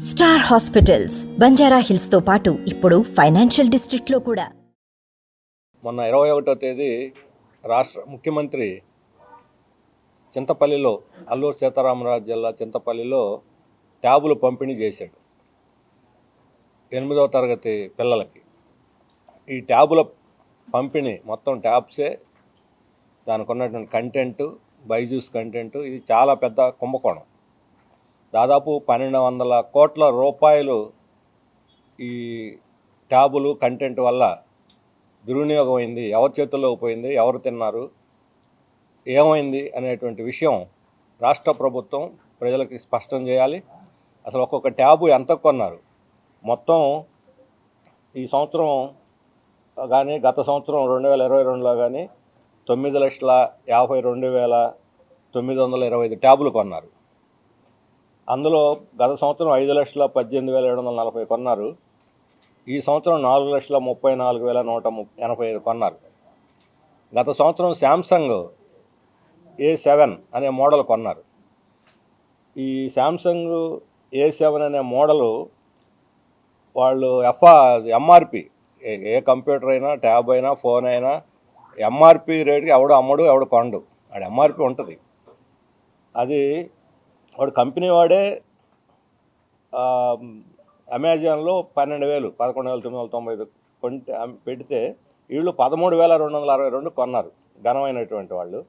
Star hospitals Banjara hills తో పాటు ఇప్పుడు ఫైనాన్షియల్ డిస్ట్రిక్ట్ లో కూడా. మొన్న 21వ తేదీ రాష్ట్ర ముఖ్యమంత్రి చింతపల్లిలో, అల్లూరు సీతారామరాజు జిల్లా చింతపల్లిలో ట్యాబులు పంపిణీ చేశాడు 8వ తరగతి పిల్లలకి. ఈ ట్యాబుల పంపిణీ మొత్తం ట్యాబ్సే, దానికి ఉన్నటువంటి కంటెంటు, బైజూస్ కంటెంటు, ఇది చాలా పెద్ద కుంభకోణం. దాదాపు 1200 కోట్ల రూపాయలు ఈ ట్యాబులు కంటెంట్ వల్ల దుర్వినియోగం అయింది. ఎవరి చేతుల్లోకి పోయింది, ఎవరు తిన్నారు, ఏమైంది అనేటువంటి విషయం రాష్ట్ర ప్రభుత్వం ప్రజలకి స్పష్టం చేయాలి. అసలు ఒక్కొక్క ట్యాబు ఎంత కొన్నారు, మొత్తం ఈ సంవత్సరం కానీ గత సంవత్సరం 2022లో కానీ 9,52,925 ట్యాబులు కొన్నారు. అందులో గత సంవత్సరం 5,18,740 కొన్నారు. ఈ సంవత్సరం 4,34,185 కొన్నారు. గత సంవత్సరం శాంసంగ్ A7 అనే మోడల్ కొన్నారు. ఈ శాంసంగ్ A7 అనే మోడలు వాళ్ళు ఎంఆర్పి, ఏ కంప్యూటర్ అయినా, ట్యాబ్ అయినా, ఫోన్ అయినా ఎంఆర్పి రేటుకి ఎవడు అమ్మడు, ఎవడు కొండు. ఆడ ఎంఆర్పి ఉంటుంది. అది వాడు కంపెనీ వాడే అమెజాన్లో 12,000, 11,995 పెడితే వీళ్ళు 13,262 కొన్నారు ఘనమైనటువంటి వాళ్ళు.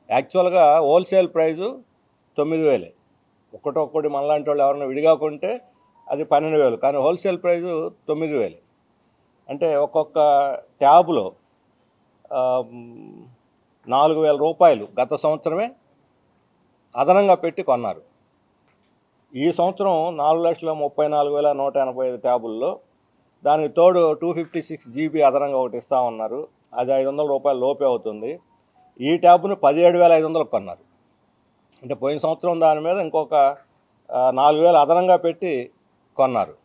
యాక్చువల్గా హోల్సేల్ ప్రైజు 9,000. ఒక్కొక్కటి మనలాంటి వాళ్ళు ఎవరైనా విడిగా కొంటే అది 12,000, కానీ హోల్సేల్ ప్రైజు 9,000. అంటే ఒక్కొక్క ట్యాబ్లో 4,000 రూపాయలు గత సంవత్సరమే అదనంగా పెట్టి కొన్నారు. ఈ సంవత్సరం 4,34,185 ట్యాబుల్లో దానికి తోడు 256 GB అదనంగా ఒకటి ఇస్తా ఉన్నారు. అది 500 రూపాయల లోపే అవుతుంది. ఈ ట్యాబ్ను 17,500 కొన్నారు. అంటే పోయిన సంవత్సరం దాని మీద ఇంకొక 4,000 అదనంగా పెట్టి కొన్నారు.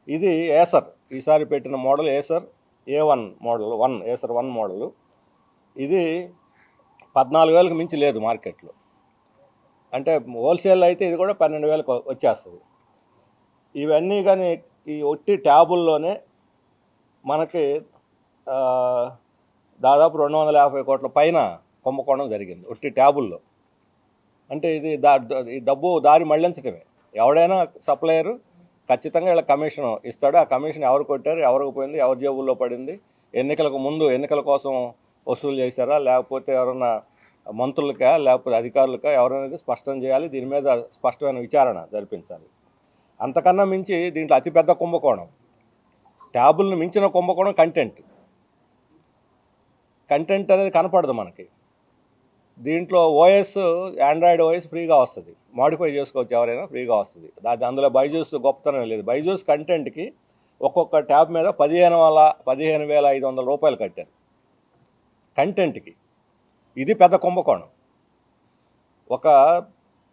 ఇది ఏసర్ ఈసారి పెట్టిన model, Acer A1 model, Acer 1 model. ఇది 14,000కి మించి లేదు మార్కెట్లో. అంటే హోల్సేల్ అయితే ఇది కూడా 12,000కి వచ్చేస్తుంది. ఇవన్నీ కానీ ఈ ఒట్టి ట్యాబుల్లోనే మనకి దాదాపు 250 కోట్ల పైన కుంభకోణం జరిగింది ఒట్టి ట్యాబుల్లో. అంటే ఇది ఈ డబ్బు దారి మళ్లించడమే. ఎవడైనా సప్లయరు ఖచ్చితంగా ఇలా కమిషన్ ఇస్తాడు. ఆ కమిషన్ ఎవరు కొట్టారు, ఎవరికి పోయింది, ఎవరి జేబుల్లో పడింది, ఎన్నికలకు ముందు ఎన్నికల కోసం వసూలు చేశారా, లేకపోతే ఎవరన్నా మంత్రులకా, లేకపోతే అధికారులకా, ఎవరనేది స్పష్టం చేయాలి. దీని మీద స్పష్టమైన విచారణ జరిపించాలి. అంతకన్నా మించి దీంట్లో అతిపెద్ద కుంభకోణం, ట్యాబుల్ని మించిన కుంభకోణం కంటెంట్ అనేది కనపడదు మనకి. దీంట్లో ఓఎస్, ఆండ్రాయిడ్ ఓఎస్ ఫ్రీగా వస్తుంది, మాడిఫై చేసుకోవచ్చు, ఎవరైనా ఫ్రీగా వస్తుంది. అందులో బైజూస్ గొప్పతనం లేదు. బైజూస్ కంటెంట్కి ఒక్కొక్క ట్యాబ్ మీద 15,500 రూపాయలు కట్టారు కంటెంట్కి. ఇది పెద్ద కుంభకోణం. ఒక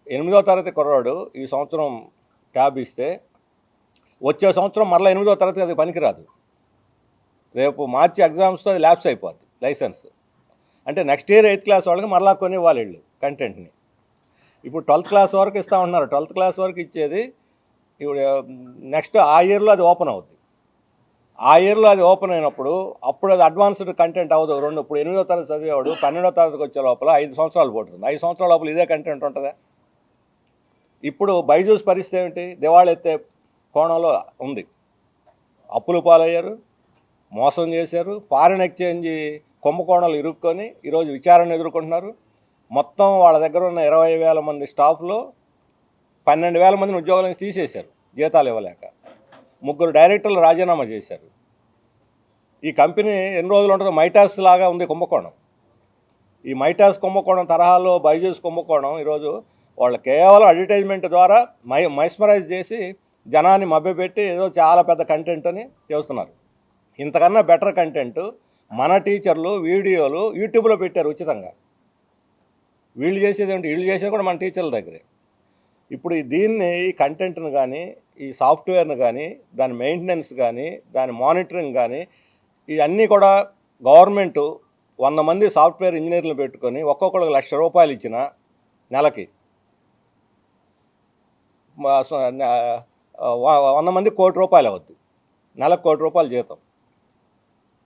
8వ తరగతి కుర్రాడు ఈ సంవత్సరం ట్యాబ్ ఇస్తే వచ్చే సంవత్సరం మరలా 8వ తరగతి అది పనికిరాదు. రేపు మార్చి ఎగ్జామ్స్తో అది ల్యాప్స్ అయిపోద్ది లైసెన్స్. అంటే నెక్స్ట్ ఇయర్ 8th క్లాస్ వాళ్ళకి మరలా కొనివ్వాలి వీళ్ళు కంటెంట్ని. ఇప్పుడు 12th క్లాస్ వరకు ఇస్తూ ఉన్నారు. 12th క్లాస్ వరకు ఇచ్చేది ఇప్పుడు నెక్స్ట్ ఆ ఇయర్లో అది ఓపెన్ అవుద్ది. ఆ ఇయర్లో అది ఓపెన్ అయినప్పుడు అప్పుడు అది అడ్వాన్స్డ్ కంటెంట్ అవ్వదు. ఇప్పుడు 8వ తరగతి చదివేవాడు 12వ తరగతికి వచ్చే లోపల 5 సంవత్సరాలు పోతుంది. 5 సంవత్సరాల లోపల ఇదే కంటెంట్ ఉంటుందా? ఇప్పుడు బైజూస్ పరిస్థితి ఏమిటి? దివాళెత్తే కోణంలో ఉంది. అప్పులు పాలయ్యారు, మోసం చేశారు, ఫారిన్ ఎక్స్చేంజ్ కుంభకోణాలు ఇరుక్కొని ఈరోజు విచారణ ఎదుర్కొంటున్నారు. మొత్తం వాళ్ళ దగ్గర ఉన్న 20,000 మంది స్టాఫ్లో 12,000 మందిని ఉద్యోగాల నుంచి తీసేశారు జీతాలు ఇవ్వలేక. 3 డైరెక్టర్లు రాజీనామా చేశారు. ఈ కంపెనీ ఎన్ని రోజులు ఉంటుందో మైటాస్ లాగా ఉంది కుంభకోణం. ఈ మైటాస్ కుంభకోణం తరహాలో బైజూస్ కుంభకోణం ఈరోజు వాళ్ళు కేవలం అడ్వర్టైజ్మెంట్ ద్వారా మైస్మరైజ్ చేసి జనాన్ని మభ్యపెట్టి ఏదో చాలా పెద్ద కంటెంట్ అని చేస్తున్నారు. ఇంతకన్నా బెటర్ కంటెంట్ మన టీచర్లు వీడియోలు యూట్యూబ్లో పెట్టారు ఉచితంగా. వీళ్ళు చేసేది ఏంటి? వీళ్ళు చేసేది కూడా మన టీచర్ల దగ్గరే. ఇప్పుడు దీన్ని, ఈ కంటెంట్ను కానీ, ఈ సాఫ్ట్వేర్ను కానీ, దాని మెయింటెనెన్స్ కానీ, దాని మానిటరింగ్ కానీ, ఇవన్నీ కూడా గవర్నమెంటు 100 మంది సాఫ్ట్వేర్ ఇంజనీర్లు పెట్టుకొని ఒక్కొక్కరికి ₹1,00,000 ఇచ్చిన నెలకి 100 మంది ₹1,00,00,000 అవుద్ది. నెలకు ₹1,00,00,000 జీతం.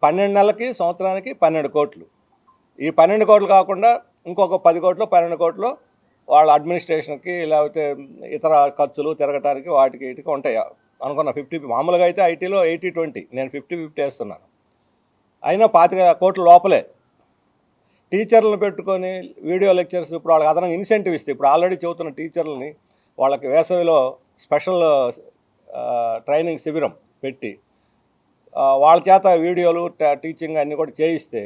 12 నెలలకి సంవత్సరానికి 12 కోట్లు. ఈ 12 కోట్లు కాకుండా ఇంకొక 10 కోట్లు 12 కోట్లు వాళ్ళ అడ్మినిస్ట్రేషన్కి లేకపోతే ఇతర ఖర్చులు తిరగటానికి వాటికి వీటికి ఉంటాయి. అనుకున్న 50 మామూలుగా అయితే ఐటీలో 80-20 నేను 50-50 వేస్తున్నాను. అయినా 25 కోట్ల లోపలే. టీచర్లను పెట్టుకొని వీడియో లెక్చర్స్ ఇప్పుడు వాళ్ళకి అదనంగా ఇన్సెంటివ్ ఇస్తే ఇప్పుడు ఆల్రెడీ చెబుతున్న టీచర్లని వాళ్ళకి వేసవిలో స్పెషల్ ట్రైనింగ్ శిబిరం పెట్టి వాళ్ళ చేత వీడియోలు టీచింగ్ అన్నీ కూడా చేయిస్తే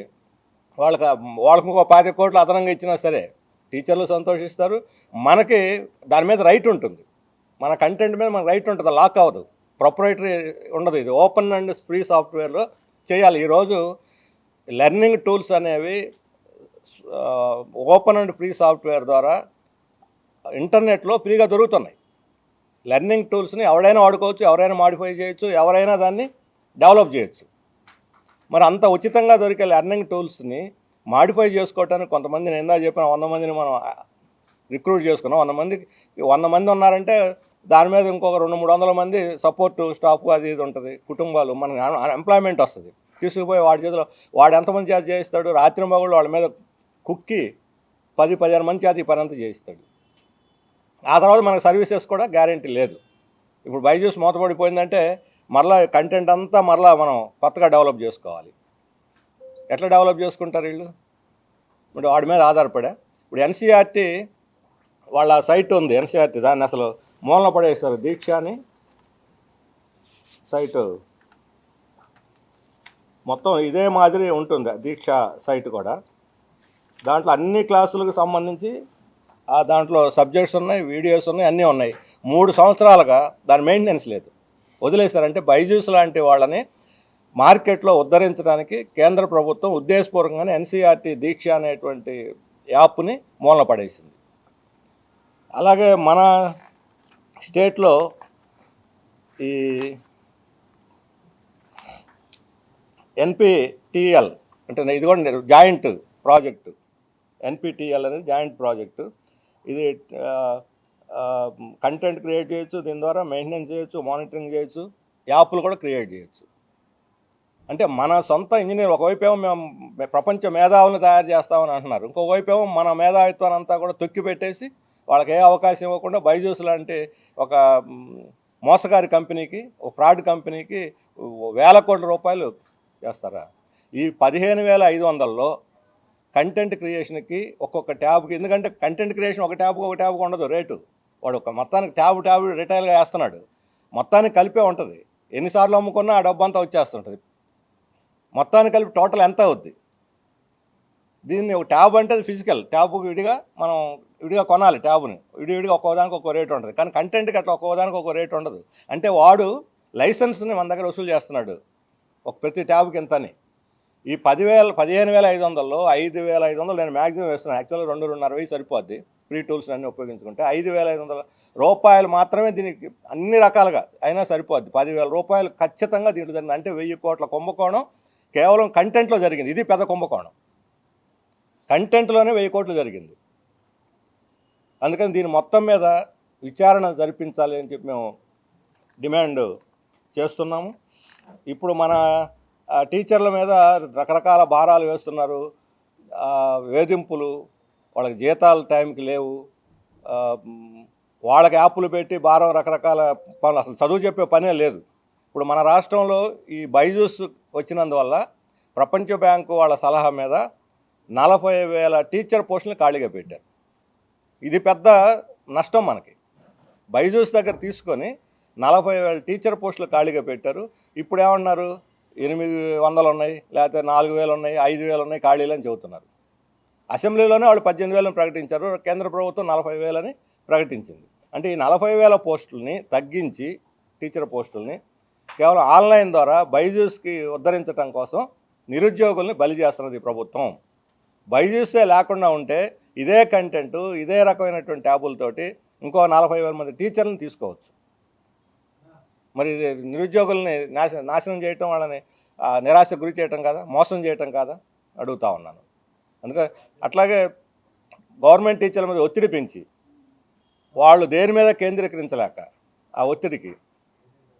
వాళ్ళకి ఇంకో 25 కోట్లు అదనంగా ఇచ్చినా సరే టీచర్లు సంతోషిస్తారు. మనకి దాని మీద రైట్ ఉంటుంది. మన కంటెంట్ మీద మనకు రైట్ ఉంటుంది, లాక్ అవ్వదు, ప్రొపరైటరీ ఉండదు. ఇది ఓపెన్ అండ్ ఫ్రీ సాఫ్ట్వేర్లో చేయాలి. ఈరోజు లెర్నింగ్ టూల్స్ అనేవి ఓపెన్ అండ్ ఫ్రీ సాఫ్ట్వేర్ ద్వారా ఇంటర్నెట్లో ఫ్రీగా దొరుకుతున్నాయి. లెర్నింగ్ టూల్స్ని ఎవరైనా వాడుకోవచ్చు, ఎవరైనా మాడిఫై చేయొచ్చు, ఎవరైనా దాన్ని డెవలప్ చేయొచ్చు. మరి అంత ఉచితంగా దొరికే లెర్నింగ్ టూల్స్ని మాడిఫై చేసుకోవటానికి కొంతమంది నేను ఇందాక చెప్పిన 100 మందిని మనం రిక్రూట్ చేసుకున్నాం. 100 మంది ఉన్నారంటే దాని మీద ఇంకొక 200-300 మంది సపోర్ట్ స్టాఫ్ అది ఇది ఉంటుంది, కుటుంబాలు, మనకి ఎంప్లాయ్మెంట్ వస్తుంది. తీసుకుపోయి వాడి చేతిలో వాడు ఎంతమంది చేత చేయిస్తాడు, రాత్రి మగుళ్ళు వాళ్ళ మీద కుక్కి 10-15 మంది చేత ఈ పని అంతా చేయిస్తాడు. ఆ తర్వాత మనకు సర్వీసెస్ కూడా గ్యారెంటీ లేదు. ఇప్పుడు బైజూస్ మూతపడిపోయిందంటే మరలా కంటెంట్ అంతా మరలా మనం కొత్తగా డెవలప్ చేసుకోవాలి. ఎట్లా డెవలప్ చేసుకుంటారు వీళ్ళు? ఇప్పుడు వాడి మీద ఆధారపడా. ఇప్పుడు ఎన్సీఆర్టీ వాళ్ళ సైట్ ఉంది, ఎన్సీఆర్టీ దాన్ని అసలు మూలన పడేస్తారు. దీక్ష అని సైటు మొత్తం ఇదే మాదిరి ఉంటుంది, దీక్ష సైట్ కూడా. దాంట్లో అన్ని క్లాసులకు సంబంధించి దాంట్లో సబ్జెక్ట్స్ ఉన్నాయి, వీడియోస్ ఉన్నాయి, అన్నీ ఉన్నాయి. 3 సంవత్సరాలుగా దాని మెయింటెనెన్స్ లేదు, వదిలేశారంటే బైజూస్ లాంటి వాళ్ళని మార్కెట్లో ఉద్ధరించడానికి కేంద్ర ప్రభుత్వం ఉద్దేశపూర్వకంగానే ఎన్సీఆర్టీ దీక్ష అనేటువంటి యాప్ని మూలన పడేసింది. అలాగే మన స్టేట్లో ఈ ఎన్పిటిఎల్ అంటే ఇది కూడా జాయింట్ ప్రాజెక్టు. ఎన్పిటిఎల్ అనేది జాయింట్ ప్రాజెక్టు. ఇది కంటెంట్ క్రియేట్ చేయొచ్చు, దీని ద్వారా మెయింటెనెన్స్ చేయొచ్చు, మానిటరింగ్ చేయొచ్చు, యాప్లు కూడా క్రియేట్ చేయొచ్చు. అంటే మన సొంత ఇంజనీర్ ఒకవైపు ఏమో మేము ప్రపంచ మేధావులను తయారు చేస్తామని అంటున్నారు, ఇంకోవైపు ఏమో మన మేధావిత్వాన్ని అంతా కూడా తొక్కి పెట్టేసి వాళ్ళకి ఏ అవకాశం ఇవ్వకుండా బైజూస్ లాంటి ఒక మోసగారి కంపెనీకి, ఒక ఫ్రాడ్ కంపెనీకి వేల కోట్ల రూపాయలు చేస్తారా? ఈ 15,500లో కంటెంట్ క్రియేషన్కి ఒక్కొక్క ట్యాబ్కి, ఎందుకంటే కంటెంట్ క్రియేషన్ ఒక ట్యాబ్కి ఉండదు రేటు. వాడు ఒక మొత్తానికి ట్యాబ్ రిటైల్గా వేస్తున్నాడు, మొత్తానికి కలిపే ఉంటుంది. ఎన్నిసార్లు అమ్ముకున్నా ఆ డబ్బు అంతా వచ్చేస్తుంటుంది. మొత్తానికి కలిపి టోటల్ ఎంత అవుద్ది? దీన్ని ఒక ట్యాబ్ అంటే ఫిజికల్ ట్యాబ్కి మనం విడిగా కొనాలి. ట్యాబ్ని విడిగా ఒక్కోదానికి ఒక్కో రేటు ఉంటుంది. కానీ కంటెంట్కి అట్లా ఒక్కోదానికి ఒక్కో రేటు ఉండదు. అంటే వాడు లైసెన్స్ని మన దగ్గర వసూలు చేస్తున్నాడు, ఒక ప్రతి ట్యాబ్కి ఎంతని. ఈ 15,500లో 5,500 నేను మ్యాక్సిమం వేస్తున్నాను. యాక్చువల్గా 2-2.5 సరిపోద్ది ఫ్రీ టూల్స్ అన్నీ ఉపయోగించుకుంటే. 5,500 రూపాయలు మాత్రమే దీనికి అన్ని రకాలుగా అయినా సరిపోద్ది. 10,000 రూపాయలు ఖచ్చితంగా దీంట్లో జరిగింది. అంటే 1,000 కోట్ల కుంభకోణం కేవలం కంటెంట్లో జరిగింది. ఇది పెద్ద కుంభకోణం, కంటెంట్లోనే 1,000 కోట్లు జరిగింది. అందుకని దీని మొత్తం మీద విచారణ జరిపించాలి అని చెప్పి మేము డిమాండ్ చేస్తున్నాము. ఇప్పుడు మన టీచర్ల మీద రకరకాల భారాలు వేస్తున్నారు, వేధింపులు, వాళ్ళకి జీతాలు టైంకి లేవు, వాళ్ళకి యాప్లు పెట్టి భారం, రకరకాల పనులు, అసలు చదువు చెప్పే పనే లేదు. ఇప్పుడు మన రాష్ట్రంలో ఈ బైజూస్ వచ్చినందువల్ల ప్రపంచ బ్యాంకు వాళ్ళ సలహా మీద 40,000 టీచర్ పోస్టులు ఖాళీగా పెట్టారు. ఇది పెద్ద నష్టం మనకి. బైజూస్ దగ్గర తీసుకొని 40,000 టీచర్ పోస్టులు ఖాళీగా పెట్టారు. ఇప్పుడు ఏమన్నారు, 800 ఉన్నాయి, లేకపోతే 4,000 ఉన్నాయి, 5,000 ఉన్నాయి ఖాళీలు అని చెబుతున్నారు. అసెంబ్లీలోనే వాళ్ళు 18,000 ప్రకటించారు, కేంద్ర ప్రభుత్వం 40,000 ప్రకటించింది. అంటే ఈ 40,000 పోస్టుల్ని తగ్గించి టీచర్ పోస్టుల్ని కేవలం ఆన్లైన్ ద్వారా బైజూస్కి ఉద్ధరించడం కోసం నిరుద్యోగుల్ని బలి చేస్తున్నది ప్రభుత్వం. బైజూసే లేకుండా ఉంటే ఇదే కంటెంట్, ఇదే రకమైనటువంటి ట్యాబులతోటి ఇంకో 40,000 మంది టీచర్లను తీసుకోవచ్చు. మరి నిరుద్యోగుల్ని నాశనం చేయటం, వాళ్ళని నిరాశకు గురి చేయటం కాదా, మోసం చేయటం కాదా అడుగుతా ఉన్నాను. అందుకని అట్లాగే గవర్నమెంట్ టీచర్ల మీద ఒత్తిడి పెంచి వాళ్ళు దేని మీద కేంద్రీకరించలేక ఆ ఒత్తిడికి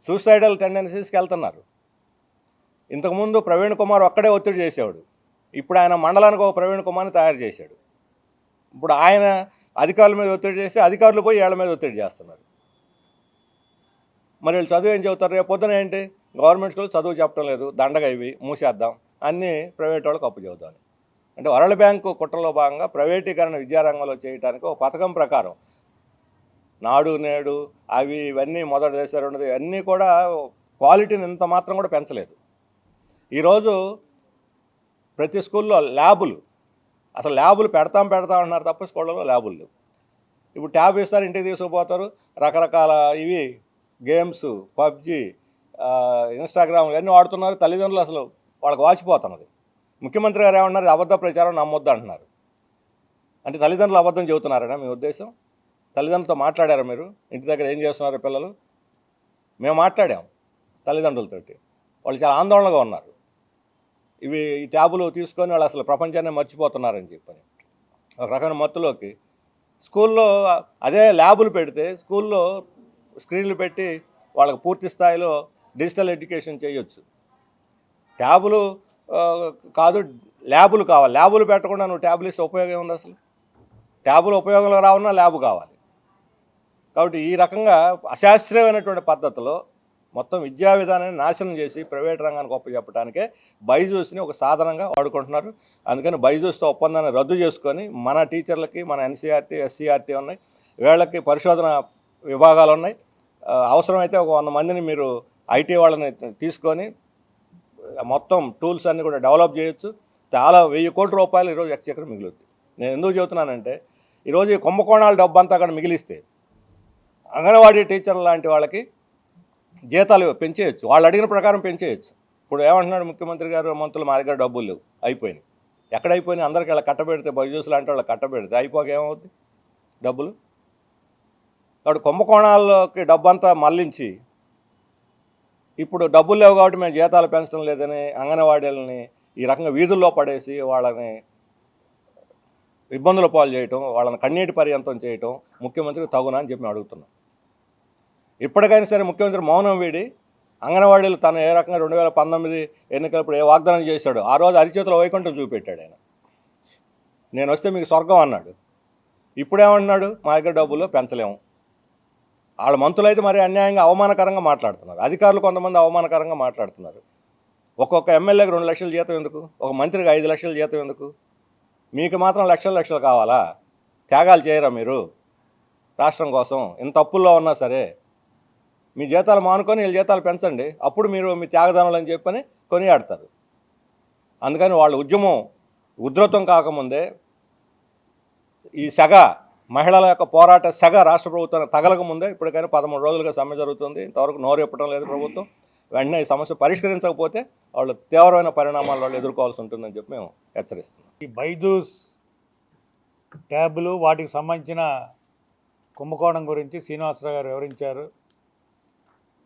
సూసైడల్ టెండెన్సీస్కి వెళ్తున్నారు. ఇంతకుముందు ప్రవీణ్ కుమార్ ఒక్కడే ఒత్తిడి చేసేవాడు, ఇప్పుడు ఆయన మండలానికి ఒక ప్రవీణ్ కుమార్ని తయారు చేశాడు. ఇప్పుడు ఆయన అధికారుల మీద ఒత్తిడి చేస్తే అధికారులు పోయి వీళ్ళ మీద ఒత్తిడి చేస్తున్నారు. మరి వీళ్ళు చదువు ఏం చెబుతారు? రేపు పొద్దున ఏంటి, గవర్నమెంట్ స్కూల్ చదువు చెప్పడం లేదు, దండగా ఇవి మూసేద్దాం, అన్నీ ప్రైవేట్ వాళ్ళకి అప్పు చెబుతాం. అంటే వరల్డ్ బ్యాంకు కుట్రలో భాగంగా ప్రైవేటీకరణ విద్యారంగంలో చేయడానికి ఒక పథకం ప్రకారం నాడు నేడు అవి ఇవన్నీ మొదటి దశ రెండోది ఇవన్నీ కూడా క్వాలిటీని ఇంత మాత్రం కూడా పెంచలేదు. ఈరోజు ప్రతి స్కూల్లో ల్యాబులు, అసలు ల్యాబులు పెడతాం అంటున్నారు తప్ప స్కూళ్ళలో ల్యాబులు లేవు. ఇప్పుడు ట్యాబ్ ఇస్తారు, ఇంటికి తీసుకుపోతారు, రకరకాల ఇవి గేమ్స్, పబ్జి, ఇన్స్టాగ్రామ్ ఇవన్నీ వాడుతున్నారు. తల్లిదండ్రులు అసలు వాళ్ళకి వాచిపోతున్నది. ముఖ్యమంత్రి గారు ఏమన్నారు? అబద్ధ ప్రచారం నమ్మొద్దు అంటున్నారు. అంటే తల్లిదండ్రులు అబద్ధం చెబుతున్నారనా మీ ఉద్దేశం? తల్లిదండ్రులతో మాట్లాడారా మీరు? ఇంటి దగ్గర ఏం చేస్తున్నారు పిల్లలు? మేము మాట్లాడాం తల్లిదండ్రులతోటి, వాళ్ళు చాలా ఆందోళనగా ఉన్నారు. ఈ ట్యాబులు తీసుకొని వాళ్ళు అసలు ప్రపంచాన్ని మర్చిపోతున్నారని చెప్పని ఒక రకమైన మత్తులోకి. స్కూల్లో అదే ల్యాబులు పెడితే స్కూల్లో స్క్రీన్లు పెట్టి వాళ్ళకి పూర్తి స్థాయిలో డిజిటల్ ఎడ్యుకేషన్ చేయొచ్చు. ట్యాబులు కాదు, ల్యాబులు కావాలి. ల్యాబులు పెట్టకుండా నువ్వు ట్యాబులు ఇస్తే ఉపయోగం ఉంది? అసలు ట్యాబులు ఉపయోగంలో రావున్నా ల్యాబు కావాలి. కాబట్టి ఈ రకంగా అశాస్త్రీయమైనటువంటి పద్ధతిలో మొత్తం విద్యా విధానాన్ని నాశనం చేసి ప్రైవేట్ రంగానికి ఒప్పచెప్పడానికే బైజూస్ని ఒక సాధనంగా వాడుకుంటున్నారు. అందుకని బైజూస్తో ఒప్పందాన్ని రద్దు చేసుకొని మన టీచర్లకి మన ఎన్సీఆర్టీ, ఎస్సీఆర్టీ ఉన్నాయి, వీళ్ళకి పరిశోధన విభాగాలు ఉన్నాయి. అవసరమైతే ఒక 100 మందిని మీరు ఐటీ వాళ్ళని తీసుకొని మొత్తం టూల్స్ అన్నీ కూడా డెవలప్ చేయొచ్చు. చాలా 1000 కోట్ల రూపాయలు ఈరోజు ఎక్స్‌చక్కర్ మిగులుద్ది. నేను ఎందుకు చెబుతున్నానంటే, ఈరోజు ఈ కుంభకోణాల డబ్బు అంతా అక్కడ మిగిలిస్తే అంగన్వాడీ టీచర్లు లాంటి వాళ్ళకి జీతాలు పెంచేయచ్చు, వాళ్ళు అడిగిన ప్రకారం పెంచేయచ్చు. ఇప్పుడు ఏమంటున్నాడు ముఖ్యమంత్రి గారు, మంత్రులు మా దగ్గర డబ్బులు లేవు, అయిపోయినాయి. ఎక్కడ అయిపోయినాయి? అందరికీ ఇలా కట్టబెడితే, బైజూస్ లాంటి వాళ్ళు కట్టబెడితే అయిపోక ఏమవుద్ది డబ్బులు? కాబట్టి కుంభకోణాల్లోకి డబ్బంతా మళ్లించి ఇప్పుడు డబ్బులు లేవు కాబట్టి మేము జీతాలు పెంచడం లేదని అంగన్వాడీలని ఈ రకంగా వీధుల్లో పడేసి వాళ్ళని ఇబ్బందుల పాలు చేయటం, వాళ్ళని కన్నీటి పర్యంతం చేయటం ముఖ్యమంత్రికి తగునా అని చెప్పి మేము అడుగుతున్నాం. ఇప్పటికైనా సరే ముఖ్యమంత్రి మౌనం వీడి అంగన్వాడీలు తను ఏ రకంగా 2019 ఎన్నికలప్పుడు ఏ వాగ్దానం చేశాడు, ఆ రోజు అరిచేతుల వైకుంఠం చూపెట్టాడు ఆయన. నేను వస్తే మీకు స్వర్గం అన్నాడు. ఇప్పుడేమంటున్నాడు? మా దగ్గర డబ్బులు పెంచలేము. వాళ్ళ మంత్రులు అయితే మరి అన్యాయంగా అవమానకరంగా మాట్లాడుతున్నారు, అధికారులు కొంతమంది అవమానకరంగా మాట్లాడుతున్నారు. ఒక్కొక్క ఎమ్మెల్యేకి 2 లక్షల జీతం ఎందుకు? ఒక మంత్రికి 5 లక్షల జీతం ఎందుకు? మీకు మాత్రం లక్షలు కావాలా? త్యాగాలు చేయరా మీరు రాష్ట్రం కోసం? ఇంత అప్పుల్లో ఉన్నా సరే మీ జీతాలు మానుకొని వీళ్ళ జీతాలు పెంచండి, అప్పుడు మీరు మీ త్యాగదానులు అని చెప్పని కొనియాడతారు. అందుకని వాళ్ళ ఉద్యమం ఉధృతం కాకముందే ఈ సెగ, మహిళల యొక్క పోరాట సెగ రాష్ట్ర ప్రభుత్వానికి తగలకముందే ఇప్పటికైనా 13 రోజులుగా సమ్మె జరుగుతుంది, ఇంతవరకు నోరు ఎప్పడం లేదు ప్రభుత్వం. వెంటనే ఈ సమస్య పరిష్కరించకపోతే వాళ్ళు తీవ్రమైన పరిణామాలు వాళ్ళు ఎదుర్కోవాల్సి ఉంటుందని చెప్పి మేము హెచ్చరిస్తున్నాం. ఈ బైజూస్ ట్యాబులు వాటికి సంబంధించిన కుంభకోణం గురించి శ్రీనివాసరావు గారు వివరించారు.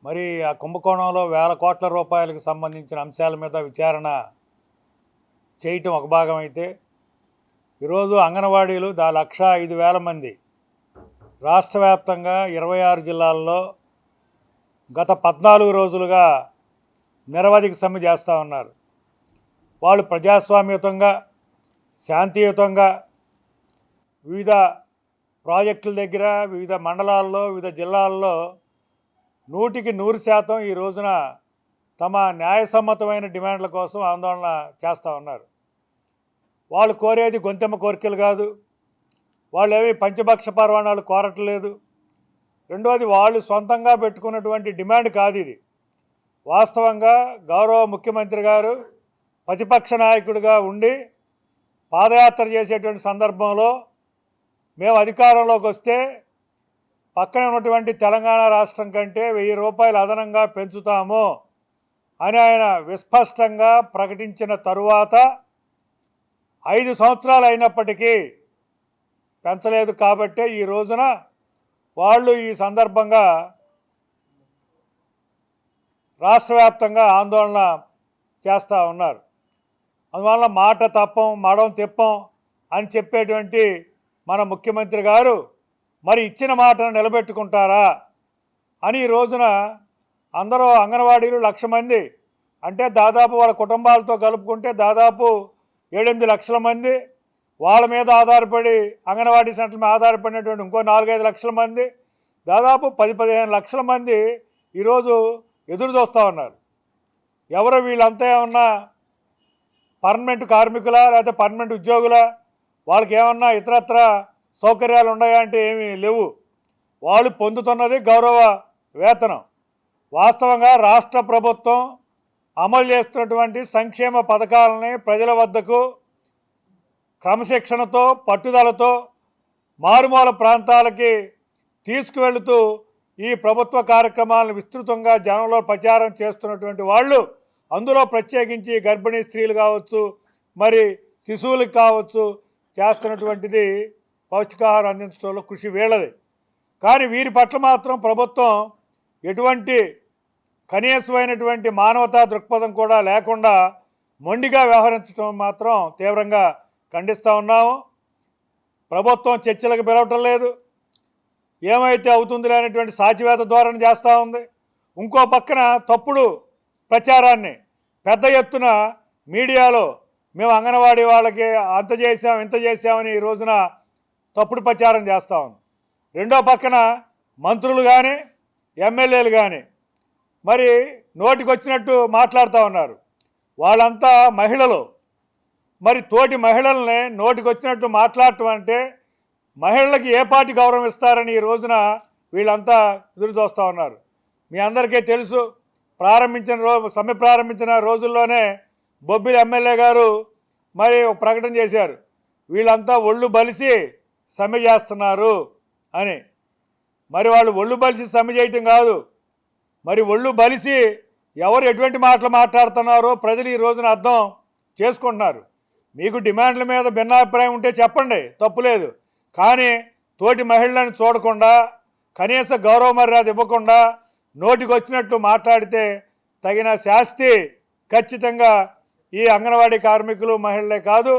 మరి ఆ కుంభకోణంలో వేల కోట్ల రూపాయలకు సంబంధించిన అంశాల మీద విచారణ చేయటం ఒక భాగం అయితే, ఈరోజు అంగన్వాడీలు 1,05,000 మంది రాష్ట్ర వ్యాప్తంగా 26 జిల్లాల్లో గత 14 రోజులుగా నిరవధిక సమ్మె చేస్తూ ఉన్నారు. వాళ్ళు ప్రజాస్వామ్యయుతంగా, శాంతియుతంగా వివిధ ప్రాజెక్టుల దగ్గర, వివిధ మండలాల్లో, వివిధ జిల్లాల్లో 100% ఈ రోజున తమ న్యాయసమ్మతమైన డిమాండ్ల కోసం ఆందోళన చేస్తూ ఉన్నారు. వాళ్ళు కోరేది గొంతెమ్మ కోరికలు కాదు, వాళ్ళు ఏమి పంచభక్ష పర్వాణాలు కోరట్లేదు. రెండోది, వాళ్ళు సొంతంగా పెట్టుకున్నటువంటి డిమాండ్ కాదు ఇది. వాస్తవంగా గౌరవ ముఖ్యమంత్రి గారు ప్రతిపక్ష నాయకుడిగా ఉండి పాదయాత్ర చేసేటువంటి సందర్భంలో మేము అధికారంలోకి వస్తే పక్కన ఉన్నటువంటి తెలంగాణ రాష్ట్రం కంటే 1000 రూపాయలు అదనంగా పెంచుతాము అని ఆయన విస్పష్టంగా ప్రకటించిన తరువాత 5 సంవత్సరాలు అయినప్పటికీ పెంచలేదు. కాబట్టే ఈ రోజున వాళ్ళు ఈ సందర్భంగా రాష్ట్ర వ్యాప్తంగా ఆందోళన చేస్తూ ఉన్నారు. అందువల్ల మాట తప్పం, మడం తిప్పం అని చెప్పేటువంటి మన ముఖ్యమంత్రి గారు మరి ఇచ్చిన మాటను నిలబెట్టుకుంటారా అని ఈ రోజున అందరూ అంగన్వాడీలు 1,00,000 మంది, అంటే దాదాపు వాళ్ళ కుటుంబాలతో కలుపుకుంటే దాదాపు 7-8 లక్షల మంది, వాళ్ళ మీద ఆధారపడి అంగన్వాడీ సెంటర్ల మీద ఆధారపడినటువంటి ఇంకో 4-5 లక్షల మంది, దాదాపు 10-15 లక్షల మంది ఈరోజు ఎదురు చూస్తూ ఉన్నారు. ఎవరు వీళ్ళంతా ఏమన్నా పర్మనెంట్ కార్మికులా లేకపోతే పర్మనెంట్ ఉద్యోగులా, వాళ్ళకి ఏమన్నా ఇతరత్ర సౌకర్యాలు ఉన్నాయా అంటే ఏమీ లేవు. వాళ్ళు పొందుతున్నది గౌరవ వేతనం. వాస్తవంగా రాష్ట్ర ప్రభుత్వం అమలు చేస్తున్నటువంటి సంక్షేమ పథకాలని ప్రజల వద్దకు క్రమశిక్షణతో పట్టుదలతో మారుమూల ప్రాంతాలకి తీసుకువెళుతూ ఈ ప్రభుత్వ కార్యక్రమాలను విస్తృతంగా జనంలో ప్రచారం చేస్తున్నటువంటి వాళ్ళు, అందులో ప్రత్యేకించి గర్భిణీ స్త్రీలు కావచ్చు, మరి శిశువులకు కావచ్చు, చేస్తున్నటువంటిది పౌష్టికాహారం అందించడంలో కృషి వీళ్ళది. కానీ వీరి పట్ల మాత్రం ప్రభుత్వం ఎటువంటి కనీసమైనటువంటి మానవతా దృక్పథం కూడా లేకుండా మొండిగా వ్యవహరించడం మాత్రం తీవ్రంగా ఖండిస్తూ ఉన్నాము. ప్రభుత్వం చర్చలకు పిలవటం లేదు, ఏమైతే అవుతుందిలే అనేటువంటి సాచివేత ధోరణి చేస్తూ ఉంది. ఇంకో పక్కన తప్పుడు ప్రచారాన్ని పెద్ద ఎత్తున మీడియాలో మేము అంగన్వాడీ వాళ్ళకి అంత చేసాం ఇంత చేసామని ఈ రోజున తప్పుడు ప్రచారం చేస్తూ ఉంది. రెండో పక్కన మంత్రులు కానీ ఎమ్మెల్యేలు కానీ మరి నోటికొచ్చినట్టు మాట్లాడుతూ ఉన్నారు. వాళ్ళంతా మహిళలు, మరి తోటి మహిళల్ని నోటికొచ్చినట్టు మాట్లాడటం అంటే మహిళలకి ఏ పార్టీ గౌరవం ఇస్తారని ఈ రోజున వీళ్ళంతా ఎదురు చూస్తూ ఉన్నారు. మీ అందరికీ తెలుసు, సమ్మె ప్రారంభించిన రోజుల్లోనే బొబ్బిలి ఎమ్మెల్యే గారు మరి ఒక ప్రకటన చేశారు, వీళ్ళంతా ఒళ్ళు బలిసి సమ్మె చేస్తున్నారు అని. మరి వాళ్ళు ఒళ్ళు బలిసి సమ్మె చేయటం కాదు, మరి ఒళ్ళు బలిసి ఎవరు ఎటువంటి మాటలు మాట్లాడుతున్నారో ప్రజలు ఈ రోజున అర్థం చేసుకుంటున్నారు. మీకు డిమాండ్ల మీద భిన్నాభిప్రాయం ఉంటే చెప్పండి, తప్పులేదు. కానీ తోటి మహిళలను చూడకుండా, కనీస గౌరవ మర్యాద ఇవ్వకుండా నోటికి వచ్చినట్లు మాట్లాడితే తగిన శాస్తి ఖచ్చితంగా ఈ అంగన్వాడీ కార్మికులు మహిళలే కాదు,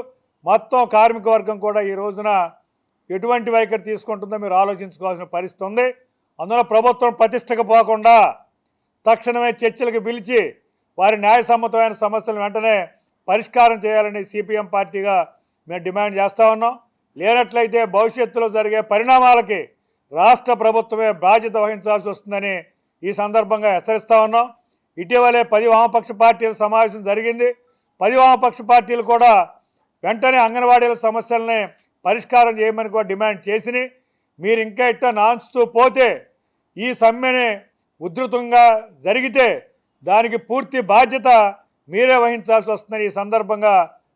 మొత్తం కార్మిక వర్గం కూడా ఈ రోజున ఎటువంటి వైఖరి తీసుకుంటుందో మీరు ఆలోచించుకోవాల్సిన పరిస్థితి ఉంది. అందులో ప్రభుత్వం ప్రతిష్టకు పోకుండా తక్షణమే చర్చలకు పిలిచి వారి న్యాయసమ్మతమైన సమస్యలను వెంటనే పరిష్కారం చేయాలని సిపిఎం పార్టీగా మేము డిమాండ్ చేస్తూ ఉన్నాం. లేనట్లయితే భవిష్యత్తులో జరిగే పరిణామాలకి రాష్ట్ర ప్రభుత్వమే బాధ్యత వహించాల్సి వస్తుందని ఈ సందర్భంగా హెచ్చరిస్తూ ఉన్నాం. ఇటీవలే 10 వామపక్ష పార్టీల సమావేశం జరిగింది. 10 వామపక్ష పార్టీలు కూడా వెంటనే అంగన్వాడీల సమస్యలని పరిష్కారం చేయమని కూడా డిమాండ్ చేసినాయి. మీరు ఇంకా ఇట్లా నాన్చుతూ పోతే, ఈ సమ్మెని ఉధృతంగా జరిగితే దానికి పూర్తి బాధ్యత మీరే వహించాల్సి వస్తుందని ఈ సందర్భంగా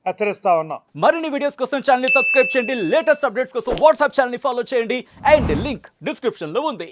హెచ్చరిస్తా ఉన్నాం. మరిన్ని వీడియోస్ కోసం ఛానల్ ని సబ్స్క్రైబ్ చేయండి, లేటెస్ట్ అప్డేట్స్ కోసం వాట్సాప్ ఛానల్ ని ఫాలో చేయండి అండ్ లింక్ డిస్క్రిప్షన్ లో ఉంది.